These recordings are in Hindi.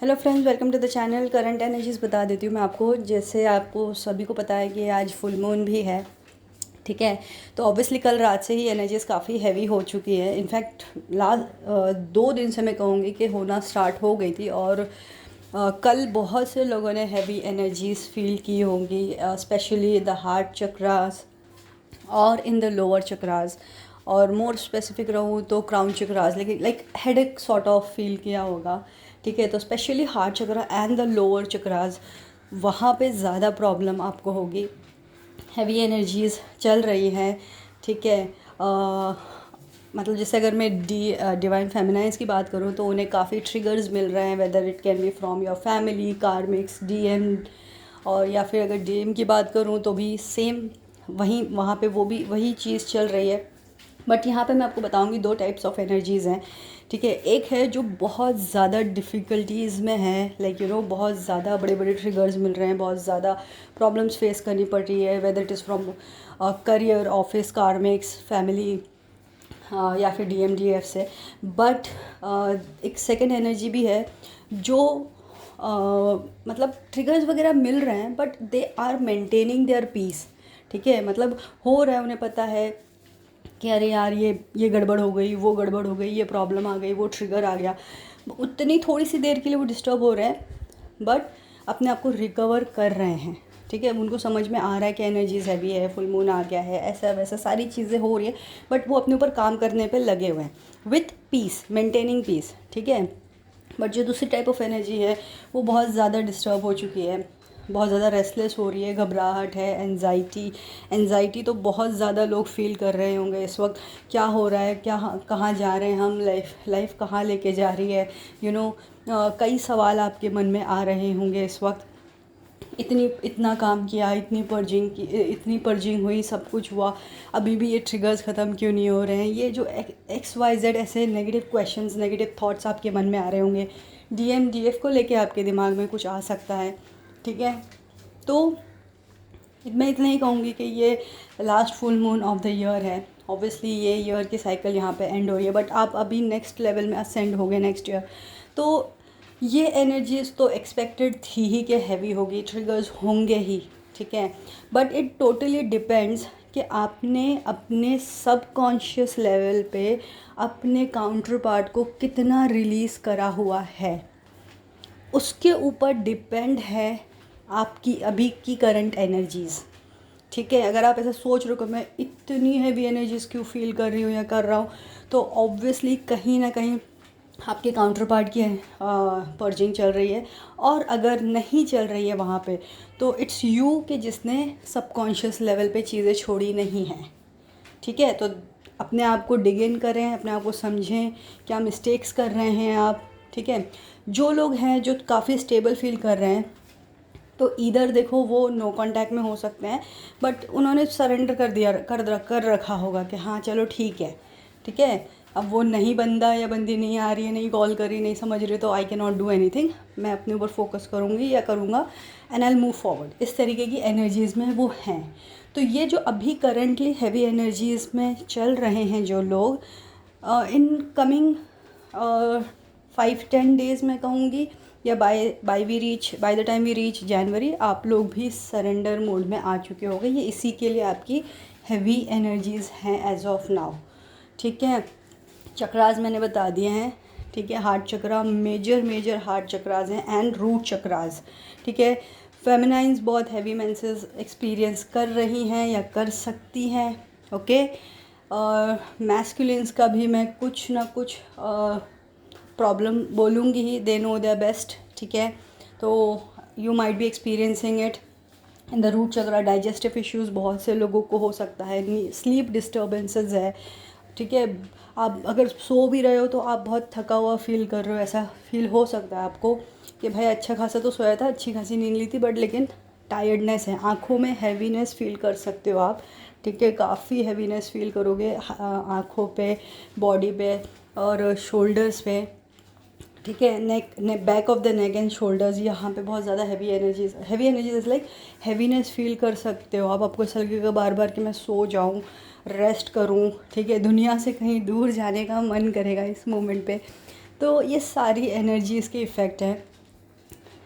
Hello friends, welcome to the channel. Current energies बता देती हूँ मैं आपको। जैसे आपको सभी को पता है कि आज फुल मून भी है, ठीक है। तो ऑब्वियसली कल रात से ही एनर्जीज़ काफ़ी हैवी हो चुकी है। इनफैक्ट लास्ट 2 दिन से मैं कहूँगी कि होना स्टार्ट हो गई थी। और कल बहुत से लोगों ने हैवी एनर्जीज़ फील की होंगी, स्पेशली द हार्ट चक्रास और इन द लोअर चक्रास, और मोर स्पेसिफिक रहूँ तो क्राउन चक्रास, लेकिन like headache sort of feel किया होगा, ठीक है। तो specially heart chakra and the lower chakras, वहाँ पे ज़्यादा प्रॉब्लम आपको होगी। हैवी एनर्जीज़ चल रही हैं, ठीक है। मतलब जैसे अगर मैं डिवाइन फेमिनाइंस की बात करूँ तो उन्हें काफ़ी ट्रिगर्स मिल रहे हैं, whether it can be from your family, karmics, DM. और या फिर अगर डीएम की बात करूँ तो भी सेम वहीं वहाँ पे वो भी वही चीज़ चल रही है। बट यहाँ पे मैं आपको बताऊँगी 2 टाइप्स ऑफ एनर्जीज़ हैं, ठीक है। एक है जो बहुत ज़्यादा डिफ़िकल्टीज़ में है, लाइक बहुत ज़्यादा बड़े बड़े ट्रिगर्स मिल रहे हैं, बहुत ज़्यादा प्रॉब्लम्स फेस करनी पड़ रही है, whether it is from career, office, karmics, family, या फिर डीएमडीएफ से। बट एक सेकेंड एनर्जी भी है जो मतलब ट्रिगर्स वगैरह मिल रहे हैं but they are maintaining their peace, ठीक है। मतलब हो रहा है, उन्हें पता है कि अरे यार ये गड़बड़ हो गई, वो गड़बड़ हो गई, ये प्रॉब्लम आ गई, वो ट्रिगर आ गया। उतनी थोड़ी सी देर के लिए वो डिस्टर्ब हो रहे हैं बट अपने आप को रिकवर कर रहे हैं, ठीक है। उनको समझ में आ रहा है कि एनर्जीज हैवी है, फुल मून आ गया है, ऐसा वैसा सारी चीज़ें हो रही है। बट वो अपने ऊपर काम करने पे लगे हुए हैं विथ पीस, मेंटेनिंग पीस, ठीक है। बट जो दूसरी टाइप ऑफ एनर्जी है वो बहुत ज़्यादा डिस्टर्ब हो चुकी है, बहुत ज़्यादा रेस्टलेस हो रही है, घबराहट है, एनजाइटी तो बहुत ज़्यादा लोग फील कर रहे होंगे इस वक्त। क्या हो रहा है, क्या कहाँ जा रहे हैं हम, लाइफ कहाँ लेके जा रही है, कई सवाल आपके मन में आ रहे होंगे इस वक्त। इतना काम किया, इतनी पर्जिंग हुई, सब कुछ हुआ, अभी भी ये ट्रिगर्स ख़त्म क्यों नहीं हो रहे हैं। ये जो XYZ ऐसे नेगेटिव क्वेश्चंस, नेगेटिव थॉट्स आपके मन में आ रहे होंगे। DMDF को लेके आपके दिमाग में कुछ आ सकता है, ठीक है। तो मैं इतना ही कहूँगी कि ये last full moon of the year है। ऑब्वियसली ये ईयर की साइकिल यहाँ पे एंड हो रही है बट आप अभी नेक्स्ट लेवल में असेंड हो गए नेक्स्ट ईयर। तो ये एनर्जीज तो एक्सपेक्टेड थी ही कि हैवी होगी, ट्रिगर्स होंगे ही, ठीक है। बट इट टोटली डिपेंड्स कि आपने अपने सबकॉन्शियस लेवल पे अपने काउंटर पार्ट को कितना रिलीज़ करा हुआ है, उसके ऊपर डिपेंड है आपकी अभी की करंट एनर्जीज़, ठीक है। अगर आप ऐसा सोच रहे हो कि मैं इतनी हैवी एनर्जीज़ क्यों फील कर रही हूँ या कर रहा हूँ, तो ऑब्वियसली कहीं ना कहीं आपके काउंटर पार्ट की पर्जिंग चल रही है। और अगर नहीं चल रही है वहाँ पे तो इट्स यू कि जिसने सबकॉन्शियस लेवल पे चीज़ें छोड़ी नहीं हैं, ठीक है। तो अपने आप को डिग इन करें, अपने आप को समझें क्या मिस्टेक्स कर रहे हैं आप, ठीक है। जो लोग हैं जो काफ़ी स्टेबल फील कर रहे हैं तो इधर देखो वो नो कांटेक्ट में हो सकते हैं बट उन्होंने सरेंडर कर रखा होगा कि हाँ चलो ठीक है, ठीक है। अब वो नहीं, बंदा या बंदी नहीं आ रही है, नहीं कॉल कर रही, नहीं समझ रही, तो I can not do anything, मैं अपने ऊपर फोकस करूँगी या करूँगा एंड आई मूव फॉरवर्ड। इस तरीके की एनर्जीज़ में वो हैं। तो ये जो अभी करंटली हैवी एनर्जीज़ में चल रहे हैं जो लोग, इन कमिंग 5-10 डेज़ मैं कहूँगी, या by the time we reach January, आप लोग भी सरेंडर मोड में आ चुके होंगे। ये इसी के लिए आपकी हैवी एनर्जीज़ हैं एज ऑफ नाउ, ठीक है। चक्रास मैंने बता दिए हैं, ठीक है। हार्ट चक्रा, मेजर हार्ट चक्रास हैं एंड रूट चक्रास, ठीक है। फेमिनाइंस बहुत हैवी मेंसेस एक्सपीरियंस कर रही हैं या कर सकती हैं, ओके। और मैस्कुलिन्स का भी मैं कुछ ना कुछ प्रॉब्लम बोलूँगी ही, दे नो देयर बेस्ट, ठीक है। तो you might be experiencing it in the root chakra. Digestive issues बहुत से लोगों को हो सकता है, स्लीप डिस्टर्बेंसेस है, ठीक है। आप अगर सो भी रहे हो तो आप बहुत थका हुआ फील कर रहे हो, ऐसा फील हो सकता है आपको कि भाई अच्छा खासा तो सोया था, अच्छी खासी नींद ली थी बट लेकिन टायर्डनेस है, आँखों में हैवीनेस फील कर सकते हो आप, ठीक है। काफ़ी हैवीनेस फील करोगे आँखों पे, बॉडी पे और शोल्डर्स पे, ठीक है। Back of the neck and shoulders, यहाँ पे बहुत ज़्यादा heavy energies like heaviness feel कर सकते हो आप। आपको ऐसा लगेगा बार बार कि मैं सो जाऊँ, रेस्ट करूँ, ठीक है, दुनिया से कहीं दूर जाने का मन करेगा इस मोमेंट पे। तो ये सारी एनर्जीज़ के इफ़ेक्ट हैं।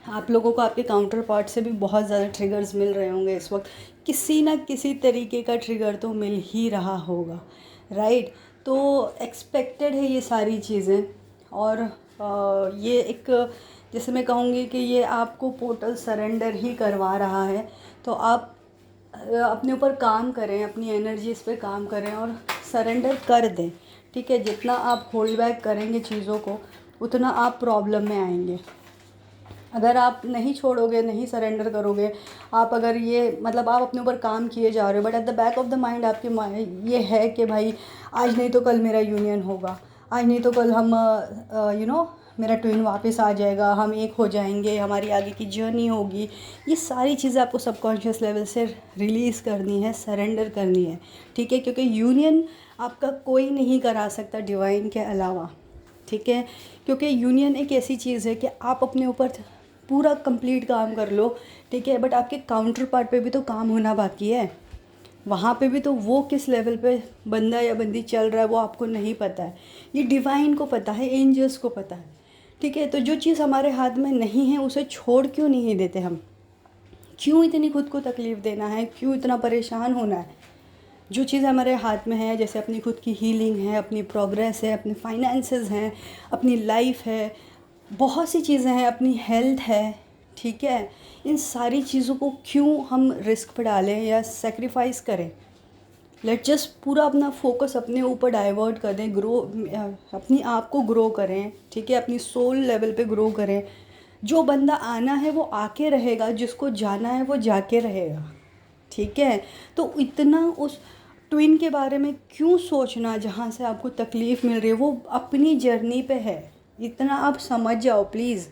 आप लोगों को आपके काउंटर पार्ट से भी बहुत ज़्यादा ट्रिगर्स मिल रहे होंगे इस वक्त, किसी ना किसी तरीके का ट्रिगर तो मिल ही रहा होगा, राइट। तो एक्सपेक्टेड है ये सारी चीज़ें। और ये एक, जैसे मैं कहूँगी कि ये आपको पोर्टल सरेंडर ही करवा रहा है। तो आप अपने ऊपर काम करें, अपनी एनर्जीज पे काम करें और सरेंडर कर दें, ठीक है। जितना आप होल्ड बैक करेंगे चीज़ों को, उतना आप प्रॉब्लम में आएंगे। अगर आप नहीं छोड़ोगे, नहीं सरेंडर करोगे, आप अगर ये मतलब आप अपने ऊपर काम किए जा रहे हो, but at the back of the mind आपके ये है कि भाई आज नहीं तो कल मेरा यूनियन होगा, आज नहीं तो कल हम मेरा ट्विन वापस आ जाएगा, हम एक हो जाएंगे, हमारी आगे की जर्नी होगी। ये सारी चीज़ें आपको सबकॉन्शियस लेवल से रिलीज़ करनी है, सरेंडर करनी है, ठीक है। क्योंकि यूनियन आपका कोई नहीं करा सकता डिवाइन के अलावा, ठीक है। क्योंकि यूनियन एक ऐसी चीज़ है कि आप अपने ऊपर पूरा कंप्लीट काम कर लो, ठीक है, बट आपके काउंटर पार्ट पे भी तो काम होना बाकी है। वहाँ पे भी तो वो किस लेवल पे बंदा या बंदी चल रहा है वो आपको नहीं पता है, ये डिवाइन को पता है, एंजल्स को पता है, ठीक है। तो जो चीज़ हमारे हाथ में नहीं है उसे छोड़ क्यों नहीं देते हम? क्यों इतनी खुद को तकलीफ़ देना है? क्यों इतना परेशान होना है? जो चीज़ हमारे हाथ में है, जैसे अपनी खुद की हीलिंग है, अपनी प्रोग्रेस है, अपने फाइनेंसेस हैं, अपनी लाइफ है, बहुत सी चीज़ें हैं, अपनी हेल्थ है, ठीक है। इन सारी चीज़ों को क्यों हम रिस्क पे डालें या सेक्रीफाइस करें? लेट जस्ट पूरा अपना फोकस अपने ऊपर डाइवर्ट कर दें, अपनी आप को ग्रो करें, ठीक है, अपनी सोल लेवल पे ग्रो करें। जो बंदा आना है वो आके रहेगा, जिसको जाना है वो जाके रहेगा, ठीक है। तो इतना उस ट्विन के बारे में क्यों सोचना जहाँ से आपको तकलीफ़ मिल रही है? वो अपनी जर्नी पे है, इतना आप समझ जाओ प्लीज़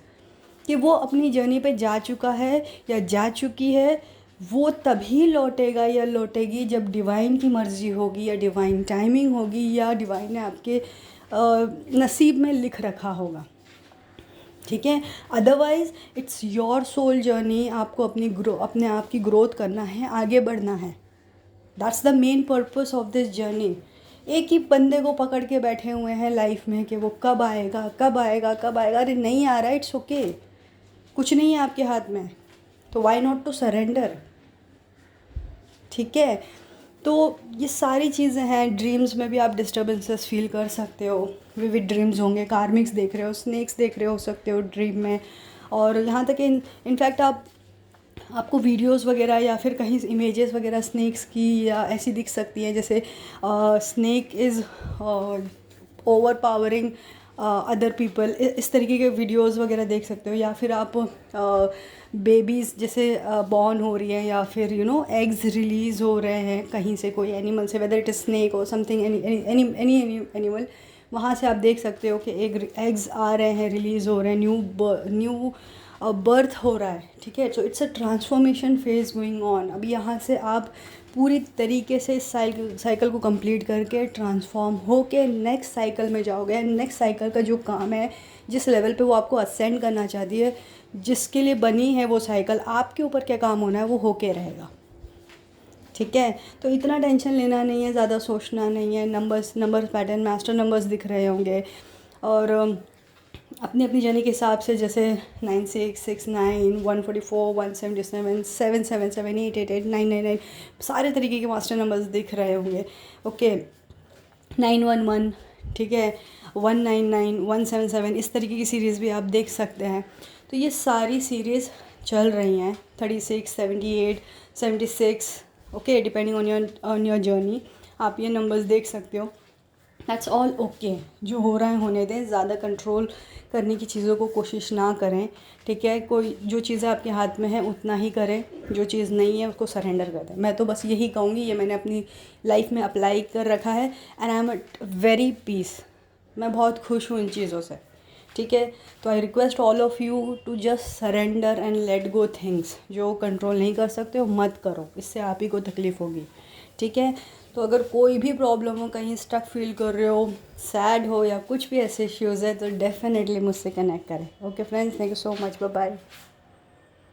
कि वो अपनी जर्नी पे जा चुका है या जा चुकी है। वो तभी लौटेगा या लौटेगी जब डिवाइन की मर्ज़ी होगी या डिवाइन टाइमिंग होगी या डिवाइन ने आपके नसीब में लिख रखा होगा, ठीक है। Otherwise it's your soul journey, आपको अपने आप की ग्रोथ करना है, आगे बढ़ना है। That's the main purpose of this journey. एक ही बंदे को पकड़ के बैठे हुए हैं लाइफ में कि वो कब आएगा, कब आएगा, कब आएगा। अरे नहीं आ रहा, इट्स ओके, कुछ नहीं है आपके हाथ में, तो व्हाई नॉट टू सरेंडर, ठीक है। तो ये सारी चीज़ें हैं। ड्रीम्स में भी आप डिस्टर्बेंसेस फील कर सकते हो, विविड ड्रीम्स होंगे, कार्मिक्स देख रहे हो, स्नेक्स देख रहे हो सकते हो ड्रीम में। और यहाँ तक इनफैक्ट आपको वीडियोस वगैरह या फिर कहीं इमेजेस वगैरह स्नेक्स की या ऐसी दिख सकती हैं, जैसे snake is over powering other people, इस तरीके के वीडियोस वगैरह देख सकते हो। या फिर आप बेबीज़ जैसे बॉर्न हो रही हैं या फिर एग्स रिलीज़ हो रहे हैं कहीं से, कोई एनिमल से, वेदर इट इज़ स्नेक और समथिंग, एनी एनिमल, वहाँ से आप देख सकते हो कि एग्स आ रहे हैं, रिलीज़ हो रहे हैं, न्यू बर्थ हो रहा है, ठीक है। So it's a transformation phase going on. अभी यहाँ से आप पूरी तरीके से इस साइकिल को कंप्लीट करके ट्रांसफॉर्म होके नेक्स्ट साइकिल में जाओगे। नेक्स्ट साइकिल का जो काम है, जिस लेवल पे वो आपको असेंड करना चाहती है, जिसके लिए बनी है वो साइकिल, आपके ऊपर क्या काम होना है वो होके रहेगा, ठीक है। तो इतना टेंशन लेना नहीं है, ज़्यादा सोचना नहीं है। नंबर्स पैटर्न, मास्टर नंबर्स दिख रहे होंगे और अपनी अपनी जर्नी के हिसाब से, जैसे 9669 144 177 777 888 999, सारे तरीके के मास्टर नंबर्स दिख रहे होंगे, ओके। 911, ठीक है, 199 177, इस तरीके की सीरीज़ भी आप देख सकते हैं। तो ये सारी सीरीज़ चल रही हैं, 36 78 76, okay, depending on your journey. आप ये नंबर्स देख सकते हो। दैट्स ऑल ओके, जो हो रहा है होने दें, ज़्यादा कंट्रोल करने की चीज़ों को कोशिश ना करें, ठीक है। कोई जो चीज़ें आपके हाथ में है उतना ही करें, जो चीज़ नहीं है उसको सरेंडर कर दें। मैं तो बस यही कहूँगी, ये मैंने अपनी लाइफ में अप्लाई कर रखा है and I am at very peace. मैं बहुत खुश हूँ इन चीज़ों से, ठीक है। तो I request all of you to just surrender and let go things. जो कंट्रोल नहीं कर सकते हो मत करो, इससे आप ही को तकलीफ़ होगी, ठीक है। तो अगर कोई भी प्रॉब्लम हो, कहीं स्टक फील कर रहे हो, सैड हो या कुछ भी ऐसे इश्यूज़ है, तो डेफिनेटली मुझसे कनेक्ट करें। Okay friends, thank you so much, bye bye.